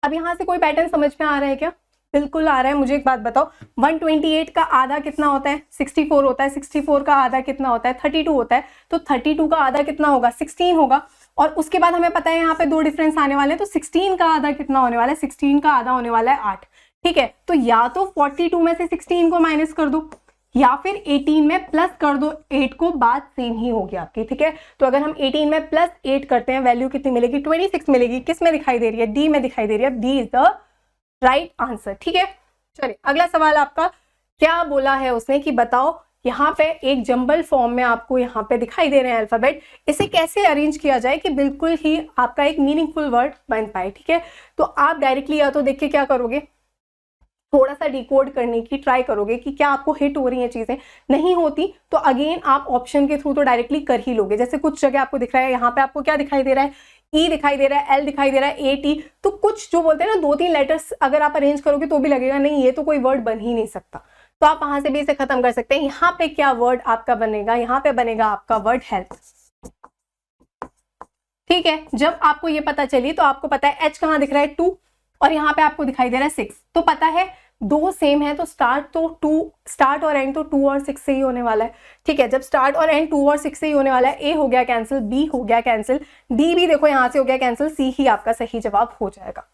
अब यहाँ से कोई पैटर्न समझ में आ रहा है क्या, बिल्कुल आ रहा है। मुझे एक बात बताओ, 128 का आधा कितना होता है, 64 होता है, 64 का आधा कितना होता है, 32 होता है, तो 32 का आधा कितना होगा, 16 होगा। और उसके बाद हमें पता है यहाँ पे दो डिफरेंस आने वाले हैं, तो 16 का आधा कितना होने वाला है, 16 का आधा होने वाला है 8, ठीक है, तो या तो 42 में से 16 को माइनस कर दो, या फिर 18 में प्लस कर दो 8 को, बात सेम ही होगी आपकी, ठीक है। तो अगर हम 18 में प्लस 8 करते हैं वैल्यू कितनी मिलेगी, 26 मिलेगी। किस में दिखाई दे रही है, डी में दिखाई दे रही है, D is the right answer, ठीक है। चलिए अगला सवाल आपका क्या बोला है उसने कि बताओ, यहाँ पे एक जंबल फॉर्म में आपको यहाँ पे दिखाई दे रहे हैं अल्फाबेट, इसे कैसे अरेंज किया जाए कि बिल्कुल ही आपका एक मीनिंगफुल वर्ड बन पाए, ठीक है। तो आप डायरेक्टली या तो देखिए क्या करोगे, थोड़ा सा डिकोड करने की ट्राई करोगे कि क्या आपको हिट हो रही है चीजें, नहीं होती तो अगेन आप ऑप्शन के थ्रू तो डायरेक्टली कर ही लोगे। जैसे कुछ जगह आपको दिख रहा है, यहाँ पे आपको क्या दिखाई दे रहा है, ई दिखाई दे रहा है, एल दिखाई दे रहा है, ए टी, तो कुछ जो बोलते हैं ना 2-3 लेटर्स अगर आप अरेंज करोगे तो भी लगेगा नहीं ये तो कोई वर्ड बन ही नहीं सकता, तो आप वहां से भी इसे खत्म कर सकते हैं। यहाँ पे क्या वर्ड आपका बनेगा, यहाँ पे बनेगा आपका वर्ड हेल्थ, ठीक है। जब आपको ये पता चली तो आपको पता है एच कहाँ दिख रहा है 2, और यहाँ पे आपको दिखाई दे रहा है 6, तो पता है दो सेम है, तो स्टार्ट और एंड तो 2 और 6 से ही होने वाला है, ठीक है। जब स्टार्ट और एंड 2 और 6 से ही होने वाला है, ए हो गया कैंसिल, बी हो गया कैंसिल, डी भी देखो यहाँ से हो गया कैंसिल, सी ही आपका सही जवाब हो जाएगा।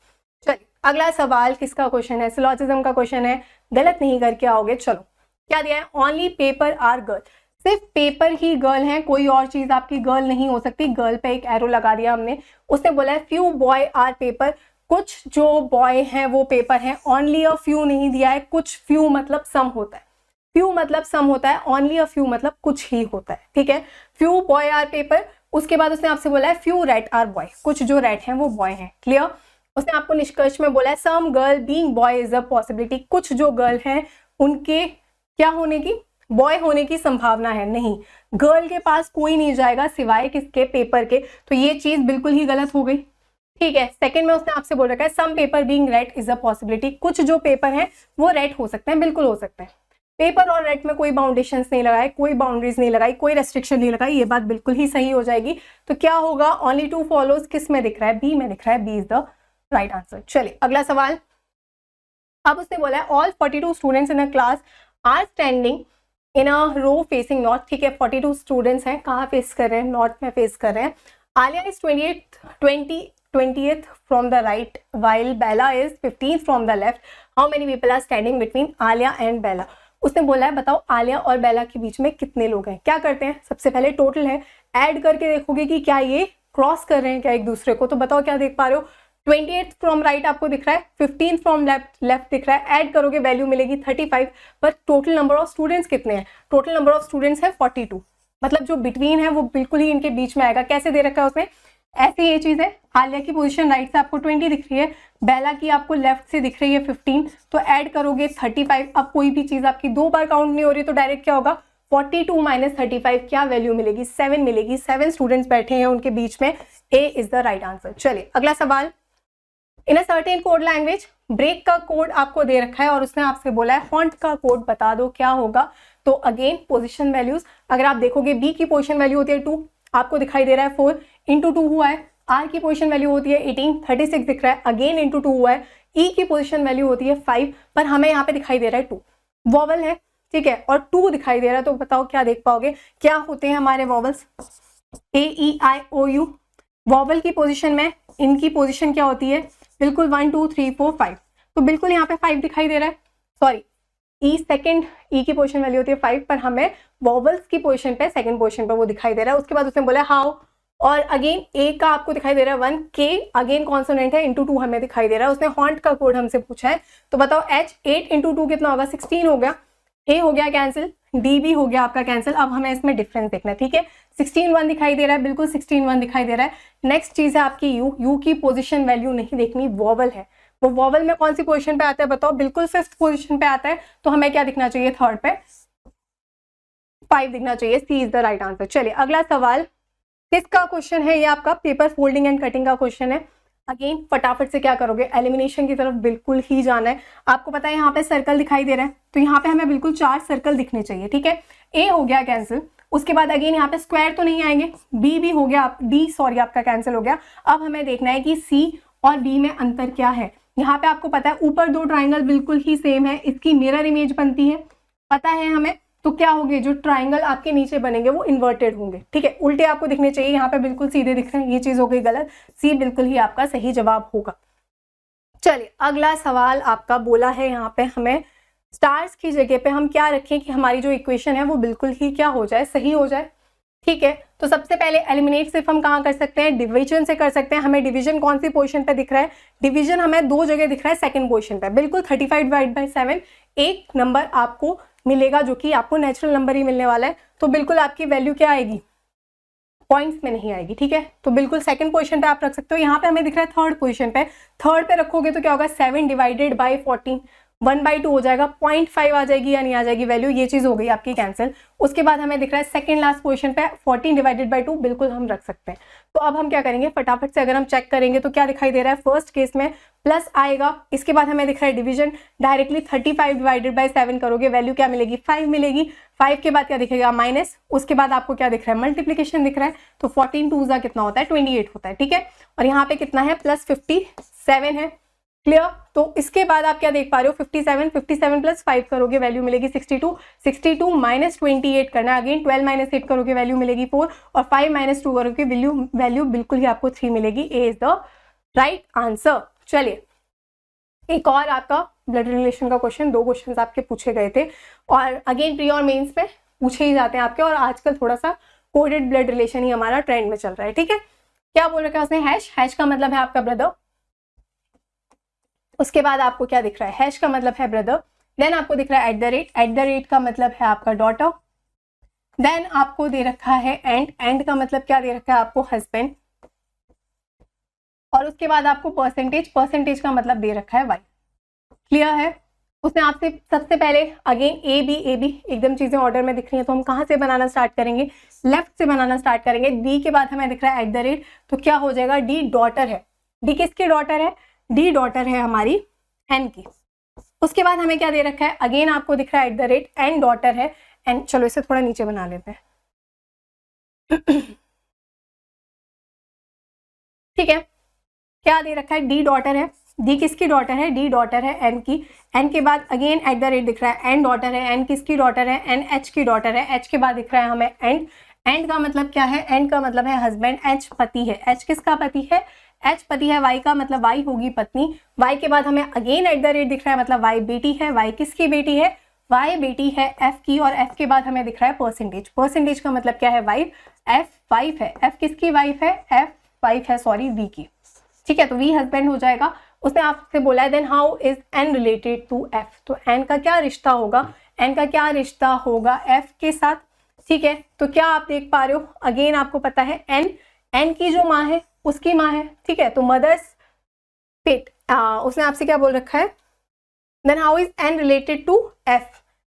चलिए अगला सवाल किसका क्वेश्चन है, सिलॉजिज्म का क्वेश्चन है, गलत नहीं करके आओगे। चलो क्या दिया है, ओनली पेपर आर गर्ल, सिर्फ पेपर ही गर्ल है, कोई और चीज आपकी गर्ल नहीं हो सकती। गर्ल पे एक एरो लगा दिया हमने। उसने बोला है फ्यू बॉय आर पेपर, कुछ जो बॉय हैं वो पेपर हैं। ओनली अ फ्यू नहीं दिया है, कुछ फ्यू मतलब सम होता है, फ्यू मतलब सम होता है, ओनली अ फ्यू मतलब कुछ ही होता है, ठीक है। फ्यू बॉय आर पेपर, उसके बाद उसने आपसे बोला है फ्यू रैट आर बॉय, कुछ जो रैट हैं वो बॉय हैं, क्लियर। उसने आपको निष्कर्ष में बोला है some girl being boy is a possibility, कुछ जो गर्ल हैं उनके क्या होने की, बॉय होने की संभावना है। नहीं, गर्ल के पास कोई नहीं जाएगा सिवाय किसके, पेपर के, तो ये चीज बिल्कुल ही गलत हो गई, ठीक है। सेकंड में उसने आपसे बोल रखा है some paper being read is a possibility, कुछ जो पेपर हैं वो रेड हो सकते हैं, बिल्कुल हो सकते हैं। पेपर और रेड में कोई बाउंडेशंस नहीं लगाए, कोई बाउंड्रीज नहीं लगाई, कोई रेस्ट्रिक्शन नहीं लगाई, ये बात बिल्कुल ही सही हो जाएगी। तो क्या होगा, ओनली टू फॉलोज, किस में दिख रहा है, बी में दिख रहा है, B is the right answer. चलिए अगला सवाल, अब उसने बोला है all 42 students in a class are standing in a row facing north, ठीक है। 42 स्टूडेंट्स हैं, कहाँ फेस कर रहे हैं, नॉर्थ में फेस कर रहे हैं। Alia is 20th from the right while Bella is 15th from the left. How many people are standing between Alia and Bella? उसने बोला है बताओ आलिया और बेला के बीच में कितने लोग हैं। क्या करते हैं, सबसे पहले टोटल है, ऐड करके देखोगे कि क्या ये क्रॉस कर रहे हैं क्या एक दूसरे को। तो बताओ क्या देख पा रहे हो, 28 फ्रॉम राइट आपको दिख रहा है, 15 फ्रॉम लेफ्ट दिख रहा है, ऐड करोगे वैल्यू मिलेगी 35। पर टोटल नंबर ऑफ स्टूडेंट्स कितने हैं, टोटल नंबर ऑफ स्टूडेंट्स है 42, मतलब जो बिटवीन है वो बिल्कुल ही इनके बीच में आएगा। कैसे दे रखा है उसने, ऐसी ये चीज है, आलिया की पोजीशन राइट से आपको 20 दिख रही है, बेला की आपको लेफ्ट से दिख रही है 15, तो ऐड करोगे 35। अब कोई भी चीज आपकी दो बार काउंट नहीं हो रही तो डायरेक्ट क्या होगा, 42 माइनस 35 क्या वैल्यू मिलेगी, 7 मिलेगी। 7 स्टूडेंट्स बैठे हैं उनके बीच में, A is the right answer. चलिए अगला सवाल, in a certain code language break का कोड आपको दे रखा है और उसने आपसे बोला है फॉन्ट का कोड बता दो क्या होगा। तो अगेन पोजीशन वैल्यूज, अगर आप देखोगे बी की पोजीशन वैल्यू होती है 2, आपको दिखाई दे रहा है 4 इंटू 2 हुआ है, आर की पोजीशन वैल्यू होती है 18, 36 दिख रहा है, अगेन इंटू 2 हुआ है, ई की पोजीशन वैल्यू होती है 5, पर हमें यहाँ पे दिखाई दे रहा है 2, वॉवल है ठीक है, और 2 दिखाई दे रहा है। तो बताओ क्या देख पाओगे, क्या होते हैं हमारे vowels, A E I O U. Vowel की पोजीशन में इनकी पोजीशन क्या होती है, बिल्कुल 1 2 3 4 5, तो बिल्कुल यहाँ पे 5 दिखाई दे रहा है, सॉरी ई सेकंड, ई की पोजीशन वैल्यू होती है 5, पर हमें वॉवल्स की पोजीशन पे सेकंड पोजीशन पे वो दिखाई दे रहा है। उसके बाद उसने बोला हाउ, और अगेन ए का आपको दिखाई दे रहा है 1, के अगेन कॉन्सोनेंट है, इंटू 2 हमें दिखाई दे रहा है। उसने हॉन्ट का कोड हमसे पूछा है, तो बताओ एच 8 इंटू 2 कितना होगा, 16 हो गया, ए हो गया कैंसिल, डी भी हो गया आपका कैंसिल। अब हमें इसमें डिफरेंस देखना है ठीक है, 16 1 दिखाई दे रहा है, बिल्कुल 16 1 दिखाई दे रहा है। नेक्स्ट चीज है आपकी यू, यू की पोजीशन वैल्यू नहीं देखनी, वॉवल है, वो वॉवल में कौन सी पोजीशन पे आता है बताओ, बिल्कुल 5th पोजीशन पे आता है, तो हमें क्या दिखना चाहिए, थर्ड पे 5 दिखना चाहिए, सी इज द राइट आंसर। चलिए अगला सवाल, किसका क्वेश्चन है ये, आपका पेपर फोल्डिंग एंड कटिंग का क्वेश्चन है। अगेन फटाफट से क्या करोगे, एलिमिनेशन की तरफ बिल्कुल ही जाना है। आपको पता है यहाँ पे सर्कल दिखाई दे रहा है, तो यहाँ पे हमें बिल्कुल 4 सर्कल दिखने चाहिए ठीक है, ए हो गया कैंसिल। उसके बाद अगेन यहाँ पे स्क्वायर तो नहीं आएंगे, बी भी हो गया, डी सॉरी आपका कैंसिल हो गया। अब हमें देखना है कि सी और बी में अंतर क्या है। यहाँ पे आपको पता है ऊपर 2 ट्राइंगल बिल्कुल ही सेम है, इसकी मिरर इमेज बनती है, पता है हमें, तो क्या होंगे जो ट्राइंगल आपके नीचे बनेंगे वो इन्वर्टेड होंगे ठीक है, उल्टे आपको दिखने चाहिए, यहाँ पे बिल्कुल सीधे दिख रहे हैं, ये चीज हो गई गलत, सी बिल्कुल ही आपका सही जवाब होगा। चलिए अगला सवाल आपका बोला है यहाँ पे हमें स्टार्स की जगह पे हम क्या रखें कि हमारी जो इक्वेशन है वो बिल्कुल ही क्या हो जाए, सही हो जाए ठीक है। तो सबसे पहले एलिमिनेट सिर्फ हम कहाँ कर सकते हैं, डिवीजन से कर सकते हैं। हमें डिवीजन कौन सी पोजीशन पे दिख रहा है, डिवीजन हमें 2 जगह दिख रहा है, सेकंड पोजीशन पे, बिल्कुल 35 डिवाइड बाई 7 एक नंबर आपको मिलेगा जो कि आपको नेचुरल नंबर ही मिलने वाला है, तो बिल्कुल आपकी वैल्यू क्या आएगी, पॉइंट्स में नहीं आएगी ठीक है, तो बिल्कुल सेकंड पोजीशन पे आप रख सकते हो। यहाँ पे हमें दिख रहा है थर्ड पोजीशन पे, थर्ड पे रखोगे तो क्या होगा, 7 डिवाइडेड बाई 14, 1/2 हो जाएगा, 0.5 आ जाएगी या नहीं आ जाएगी वैल्यू, ये चीज हो गई आपकी कैंसिल। उसके बाद हमें दिख रहा है सेकंड लास्ट पोजीशन पे 14 डिवाइडेड बाई 2 बिल्कुल हम रख सकते हैं। तो अब हम क्या करेंगे, फटाफट से अगर हम चेक करेंगे तो क्या दिखाई दे रहा है, फर्स्ट केस में प्लस आएगा, इसके बाद हमें दिख रहा है डिवीजन, डायरेक्टली 35 डिवाइडेड बाई 7 करोगे वैल्यू क्या मिलेगी, 5 मिलेगी। 5 के बाद क्या दिखेगा, माइनस, उसके बाद आपको क्या दिख रहा है, मल्टीप्लीकेशन दिख रहा है, तो 14 2 जा कितना होता है, 28 होता है ठीक है, और यहाँ पे कितना है, प्लस 57 है, क्लियर। तो इसके बाद आप क्या देख पा रहे हो, 57 प्लस 5 करोगे वैल्यू मिलेगी 62, 62 माइनस 28 करना, अगेन 12 माइनस 8 करोगे वैल्यू मिलेगी 4, और 5 माइनस 2 करोगे वैल्यू बिल्कुल ही आपको 3 मिलेगी, ए इज द राइट आंसर। चलिए एक और आपका ब्लड रिलेशन का क्वेश्चन, 2 क्वेश्चन आपके पूछे गए थे और अगेन प्री और मेंस पे पूछे ही जाते हैं आपके, और आजकल थोड़ा सा कोडेड ब्लड रिलेशन ही हमारा ट्रेंड में चल रहा है ठीक है। क्या बोल रखा है उसने, हैश, हैश का मतलब है आपका ब्रदर। उसके बाद आपको क्या दिख रहा है, हैश का मतलब है ब्रदर, देन आपको दिख रहा है एट द रेट का मतलब है आपका डॉटर, देन आपको दे रखा है एंड का मतलब क्या दे रखा है आपको, हस्बैंड, और उसके बाद आपको परसेंटेज का मतलब दे रखा है वाई। क्लियर है। उसने आपसे सबसे पहले अगेन ए बी एकदम चीजें ऑर्डर में दिख रही हैं, तो हम कहाँ से बनाना स्टार्ट करेंगे, लेफ्ट से बनाना स्टार्ट करेंगे। डी के बाद हमें दिख रहा है एट द रेट, तो क्या हो जाएगा, डी डॉटर है, डी किसकी डॉटर है, डी डॉटर है हमारी एन की। उसके बाद हमें क्या दे रखा है, अगेन आपको दिख रहा है at the rate, N daughter है, एन, चलो इसे थोड़ा नीचे बना लेते हैं ठीक है। क्या दे रखा है, डी डॉटर है, डी किसकी डॉटर है, डी डॉटर है एन की। एन के बाद अगेन एट द रेट दिख रहा है, एन डॉटर है, एन किसकी डॉटर है, एन एच की डॉटर है। एच के बाद दिख रहा है हमें एंड, एंड का मतलब क्या है, एंड का मतलब है हस्बैंड, एच पति है, एच किसका पति है, एच पति है, वाई का मतलब वाई होगी पत्नी। वाई के बाद हमें अगेन एट द रेट दिख रहा है, मतलब वाई बेटी है, वाई किसकी बेटी है, y बेटी है f की, और f के बाद हमें दिख रहा है परसेंटेज। परसेंटेज का मतलब क्या है, वाइफ, f वाइफ है, f किसकी वाइफ है, f वाइफ है सॉरी v की, ठीक है। तो v हस्बैंड हो जाएगा। उसने आपसे बोला है then how is n related to f, तो n का क्या रिश्ता होगा, n का क्या रिश्ता होगा f के साथ, ठीक है। तो क्या आप देख पा रहे हो, अगेन आपको पता है n की जो माँ है उसकी माँ है, ठीक है। तो मदर्स पेट, उसने आपसे क्या बोल रखा है, then how is n related to f,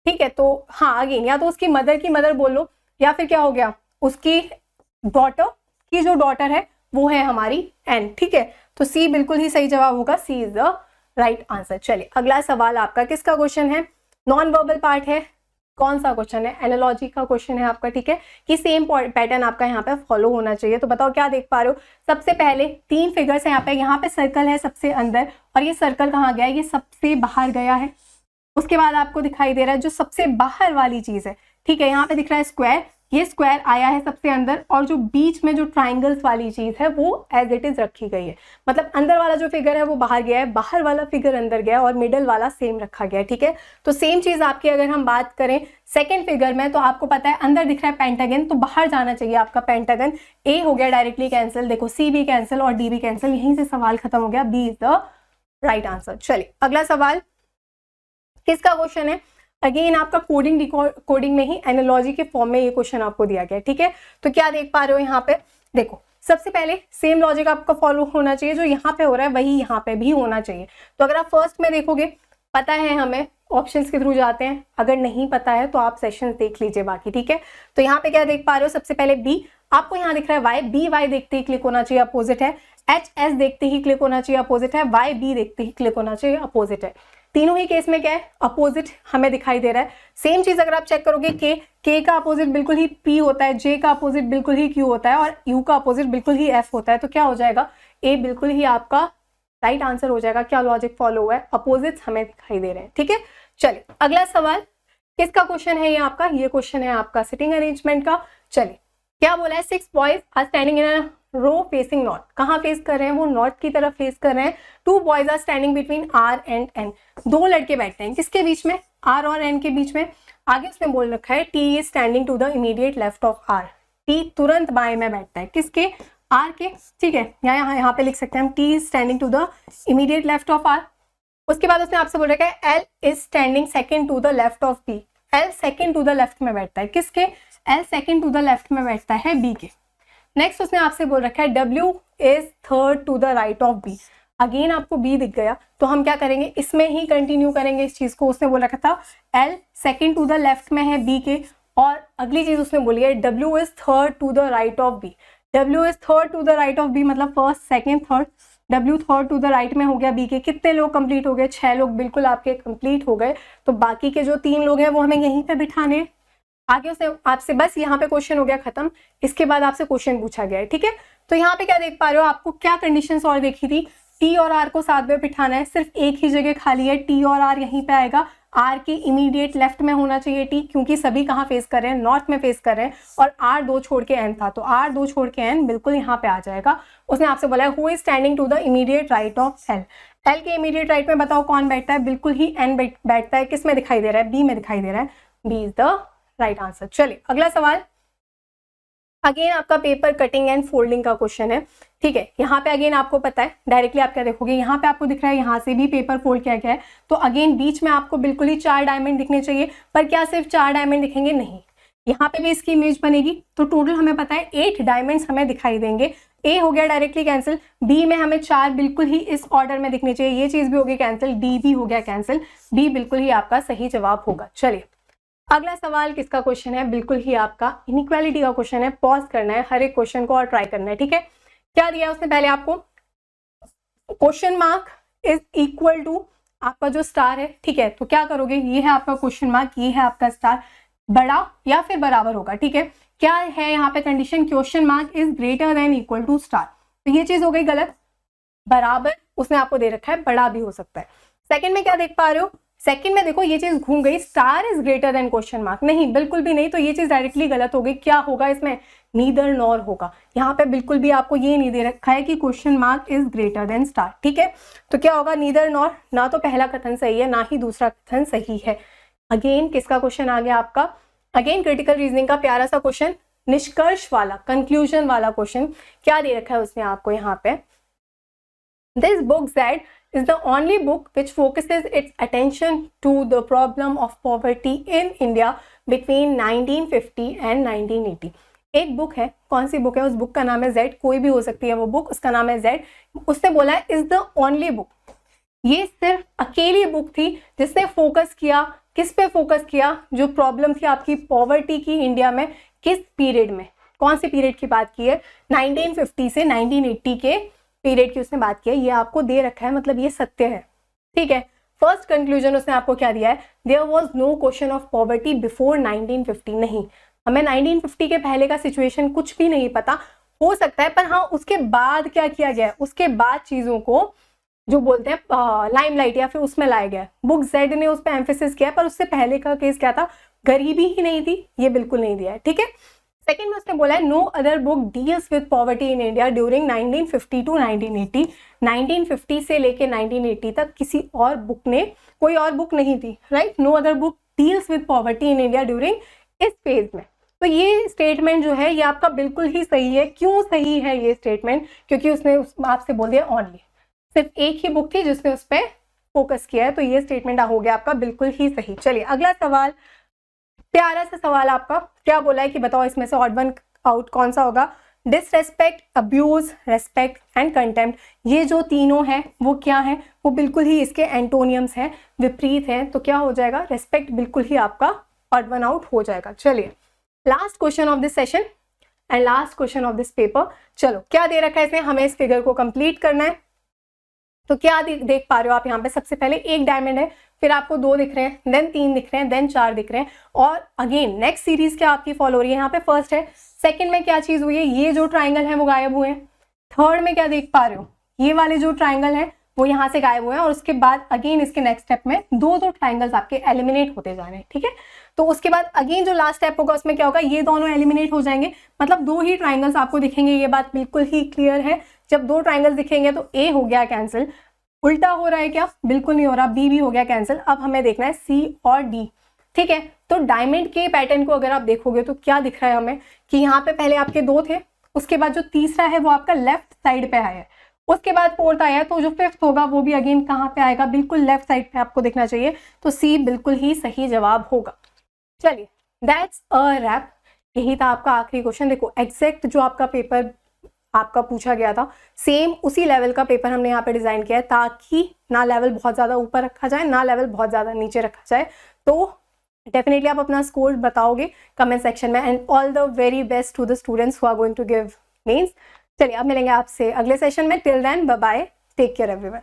ठीक है। तो हाँ अगेन या तो उसकी मदर की मदर बोल लो, या फिर क्या हो गया उसकी डॉटर की जो डॉटर है वो है हमारी n, ठीक है। तो सी बिल्कुल ही सही जवाब होगा, सी इज द राइट आंसर। चलिए अगला सवाल आपका किसका क्वेश्चन है, नॉन वर्बल पार्ट है। कौन सा क्वेश्चन है, एनालॉजी का क्वेश्चन है आपका, ठीक है, कि सेम पैटर्न आपका यहाँ पे फॉलो होना चाहिए। तो बताओ क्या देख पा रहे हो, सबसे पहले 3 फिगर्स हैं यहाँ पे सर्कल है सबसे अंदर, और ये सर्कल कहाँ गया है, ये सबसे बाहर गया है। उसके बाद आपको दिखाई दे रहा है जो सबसे बाहर वाली चीज है, ठीक है, यहाँ पे दिख रहा है स्क्वायर, ये स्क्वायर आया है सबसे अंदर, और जो बीच में जो ट्राइंगल्स वाली चीज है वो एज इट इज रखी गई है। मतलब अंदर वाला जो फिगर है वो बाहर गया है, बाहर वाला फिगर अंदर गया है, और मिडल वाला सेम रखा गया है, ठीक है। तो सेम चीज आपकी अगर हम बात करें सेकेंड फिगर में, तो आपको पता है अंदर दिख रहा है पेंटागन, तो बाहर जाना चाहिए आपका पेंटागन। ए हो गया डायरेक्टली कैंसिल, देखो सी भी कैंसिल और डी भी कैंसिल, यहीं से सवाल खत्म हो गया, B is the right answer. चलिए अगला सवाल किसका क्वेश्चन है, अगेन आपका कोडिंग में ही एनालॉजी के फॉर्म में ये क्वेश्चन आपको दिया गया है, ठीक है। तो क्या देख पा रहे हो यहाँ पे, देखो सबसे पहले सेम लॉजिक आपका फॉलो होना चाहिए, जो यहाँ पे हो रहा है वही यहाँ पे भी होना चाहिए। तो अगर आप फर्स्ट में देखोगे, पता है हमें ऑप्शंस के थ्रू जाते हैं, अगर नहीं पता है तो आप सेशंस देख लीजिए बाकी, ठीक है। तो यहाँ पे क्या देख पा रहे हो, सबसे पहले बी, आपको यहाँ दिख रहा है वाई, बी वाई देखते ही क्लिक होना चाहिए, अपोजिट है। एच एस देखते ही क्लिक होना चाहिए, अपोजिट है। वाई बी देखते ही क्लिक होना चाहिए, अपोजिट है। तीनों ही केस में क्या है, अपोजिट हमें दिखाई दे रहा है। सेम चीज अगर आप चेक करोगे, के का अपोजिट बिल्कुल ही पी होता है, जे का अपोजिट बिल्कुल ही क्यू होता है, और यू का अपोजिट बिल्कुल ही एफ होता है। तो क्या हो जाएगा, ए बिल्कुल ही आपका राइट आंसर हो जाएगा। क्या लॉजिक फॉलो हुआ है, अपोजिट हमें दिखाई दे रहे हैं, ठीक है। चलिए अगला सवाल किसका क्वेश्चन है, ये आपका, ये क्वेश्चन है आपका सिटिंग अरेंजमेंट का। चलिए क्या बोला है, 6 boys are standing in a row facing north, कहाँ फेस कर रहे हैं, वो नॉर्थ की तरफ फेस कर रहे हैं। 2 boys are standing between R and N, 2 लड़के बैठते हैं किसके बीच में, आर और एन के बीच में। आगे उसमें बोल रखा है T is standing to the immediate left of R, टी तुरंत बाएं में बैठता है किसके, आर के, ठीक है। यहाँ पे लिख सकते हैं हम, T is standing to the immediate left of R. उसके बाद उसने आपसे बोल रखा है L is standing second to the left of B, L second to the left में बैठता है किसके, L second to the left में बैठता है बी के। नेक्स्ट उसने आपसे बोल रखा है W is third to the right of B, again आपको B दिख गया, तो हम क्या करेंगे, इसमें ही कंटिन्यू करेंगे इस चीज को। उसने बोल रखा था L second to the left में है B के, और अगली चीज उसने बोली है W is third to the right of B, W is third to the right of B मतलब first second third, W third to the right में हो गया B के। कितने लोग कंप्लीट हो गए, 6 लोग बिल्कुल आपके कंप्लीट हो गए। तो बाकी के जो 3 लोग हैं वो हमें यहीं पे बिठाने हैं। आगे उसने आपसे बस यहाँ पे क्वेश्चन हो गया खत्म, इसके बाद आपसे क्वेश्चन पूछा गया है, ठीक है। तो यहाँ पे क्या देख पा रहे हो, आपको क्या कंडीशंस और देखी थी, टी और आर को साथ में बिठाना है, सिर्फ एक ही जगह खाली है, टी और आर यहीं पे आएगा, आर की इमीडिएट लेफ्ट में होना चाहिए टी, क्योंकि सभी कहाँ फेस कर रहे हैं, नॉर्थ में फेस कर रहे हैं, और आर 2 छोड़ के एन था, तो आर 2 छोड़ के एन बिल्कुल यहाँ पे आ जाएगा। उसने आपसे बोला है who is standing to the immediate right of L, L के इमीडिएट राइट में बताओ कौन बैठता है, बिल्कुल ही एन बैठता है, किस में दिखाई दे रहा है, बी में दिखाई दे रहा है, B is the right answer. चलिए अगला सवाल, अगेन आपका पेपर कटिंग एंड फोल्डिंग का क्वेश्चन है, ठीक है। यहाँ पे अगेन आपको पता है डायरेक्टली आप क्या देखोगे, यहाँ पे आपको दिख रहा है यहाँ से भी पेपर फोल्ड किया गया है, तो अगेन बीच में आपको बिल्कुल ही 4 डायमंड दिखने चाहिए, पर क्या सिर्फ 4 डायमंड दिखेंगे, नहीं, यहाँ पे भी इसकी इमेज बनेगी, तो टोटल हमें पता है 8 डायमंड्स हमें दिखाई देंगे। ए हो गया डायरेक्टली कैंसिल, बी में हमें 4 बिल्कुल ही इस ऑर्डर में दिखने चाहिए, ये चीज भी हो गई कैंसिल, डी भी हो गया कैंसिल, बी बिल्कुल ही आपका सही जवाब होगा। चलिए अगला सवाल किसका क्वेश्चन है, बिल्कुल ही आपका इनइक्वालिटी का क्वेश्चन है, पॉज करना है हर एक क्वेश्चन को और ट्राई करना है, ठीक है। क्या दिया है उसने पहले आपको, question mark is equal to आपका जो स्टार है, ठीक है। तो क्या करोगे, ये है आपका क्वेश्चन मार्क, ये है आपका स्टार, बड़ा या फिर बराबर होगा, ठीक है। क्या है यहाँ पे condition, question mark is greater than equal to star, तो ये चीज हो गई गलत, बराबर उसने आपको दे रखा है, बड़ा भी हो सकता है। सेकंड में क्या देख पा रहे हो, सेकंड में देखो ये चीज घूम गई, star is greater then question mark, नहीं बिल्कुल भी नहीं, तो ये चीज डायरेक्टली गलत हो गई। क्या होगा इसमें, नीदर नॉर होगा, यहाँ पे बिल्कुल भी आपको ये नहीं दे रखा है कि question mark is greater then star, ठीक है। तो क्या होगा, नीदर नॉर, ना तो पहला कथन सही है ना ही दूसरा कथन सही है। अगेन किसका क्वेश्चन आ गया आपका, अगेन क्रिटिकल रीजनिंग का प्यारा सा क्वेश्चन, निष्कर्ष वाला, कंक्लूजन वाला क्वेश्चन। क्या दे रखा है उसमें आपको यहाँ पे, this book that is the only book which focuses its attention to the problem of poverty in India between 1950 and 1980। एक बुक है, कौन सी बुक है, उस बुक का नाम है जेड, कोई भी हो सकती है वो बुक, उसका नाम है जेड। उसने बोला है इज द ओनली बुक, ये सिर्फ अकेली बुक थी जिसने फोकस किया, किस पे फोकस किया, जो प्रॉब्लम थी आपकी पॉवर्टी की इंडिया में, किस पीरियड में, कौन से पीरियड की बात की है, 1950 से 1980 के पीरियड की उसने बात की है। ये आपको दे रखा है, मतलब ये सत्य है, ठीक है। फर्स्ट कंक्लूजन उसने आपको क्या दिया है, there was no question of poverty before 1950। नहीं, हमें 1950 के पहले का सिचुएशन कुछ भी नहीं पता, हो सकता है, पर हाँ उसके बाद क्या किया गया है, उसके बाद चीजों को जो बोलते हैं लाइमलाइट या फिर उसमें लाया गया है। बुक जेड ने उस पर एम्फेसिस किया, पर उससे पहले का केस क्या था, गरीबी ही नहीं थी, ये बिल्कुल नहीं दिया है, ठीक है। सेकेंड में उसने बोला है no other book deals with poverty in India during 1950 to 1980। 1950 से लेके 1980 तक किसी और बुक ने, कोई और बुक नहीं थी, right, no other book deals with poverty in India during इस फेज में। तो ये स्टेटमेंट जो है ये आपका बिल्कुल ही सही है। क्यों सही है ये स्टेटमेंट, क्योंकि उसने आपसे बोल दिया ओनली, सिर्फ एक ही बुक थी जिसने उस पर फोकस किया है, तो ये स्टेटमेंट हो गया आपका बिल्कुल ही सही। चलिए अगला सवाल, प्यारा सा सवाल आपका, क्या बोला है कि बताओ इसमें से ऑड वन आउट कौन सा होगा। Disrespect, abuse, respect and contempt, ये जो तीनों हैं वो क्या है, वो बिल्कुल ही इसके एंटोनियम्स हैं, विपरीत हैं। तो क्या हो जाएगा, रेस्पेक्ट बिल्कुल ही आपका ऑड वन आउट हो जाएगा। चलिए last question of this session and last question of this paper. चलो क्या दे रखा है इसमें, हमें इस फिगर को कंप्लीट करना है। तो क्या देख पा रहे हो आप यहाँ पे, सबसे पहले एक डायमंड है, फिर आपको 2 दिख रहे हैं, देन 3 दिख रहे हैं, देन 4 दिख रहे हैं, और अगेन नेक्स्ट सीरीज क्या आपकी फॉलो हो रही है, यहाँ पे फर्स्ट है, सेकंड में क्या चीज हुई है, ये जो ट्राइंगल है वो गायब हुए हैं, थर्ड में क्या देख पा रहे हो, ये वाले जो ट्राइंगल है वो यहाँ से गायब हुए हैं, और उसके बाद अगेन इसके नेक्स्ट स्टेप में 2 ट्राइंगल्स आपके एलिमिनेट होते जा रहे हैं, ठीक है। तो उसके बाद अगेन जो लास्ट स्टेप होगा उसमें क्या होगा, ये दोनों एलिमिनेट हो जाएंगे, मतलब 2 ही ट्राइंगल्स आपको दिखेंगे, ये बात बिल्कुल ही क्लियर है। जब 2 ट्राइंगल्स दिखेंगे तो ए हो गया कैंसिल, उल्टा हो रहा है क्या, बिल्कुल नहीं हो रहा, बी भी हो गया कैंसिल। अब हमें देखना है सी और डी, ठीक है। तो डायमंड के पैटर्न को अगर आप देखोगे तो क्या दिख रहा है हमें कि यहाँ पे पहले आपके 2 थे, उसके बाद जो तीसरा है वो आपका लेफ्ट साइड पे आया है, उसके बाद 4th आया है, तो जो 5th होगा वो भी अगेन कहाँ पे आएगा, बिल्कुल लेफ्ट साइड पे आपको दिखना चाहिए। तो सी बिल्कुल ही सही जवाब होगा। चलिए दैट्स अ रैप, यही था आपका आखिरी क्वेश्चन। देखो एग्जैक्ट जो आपका पेपर आपका पूछा गया था, सेम उसी लेवल का पेपर हमने यहाँ पे डिजाइन किया है, ताकि ना लेवल बहुत ज्यादा ऊपर रखा जाए, ना लेवल बहुत ज्यादा नीचे रखा जाए। तो डेफिनेटली आप अपना स्कोर बताओगे कमेंट सेक्शन में, and all the very best to the students who are going to give mains. चलिए अब मिलेंगे आपसे अगले सेशन में, till then bye bye, take care everyone.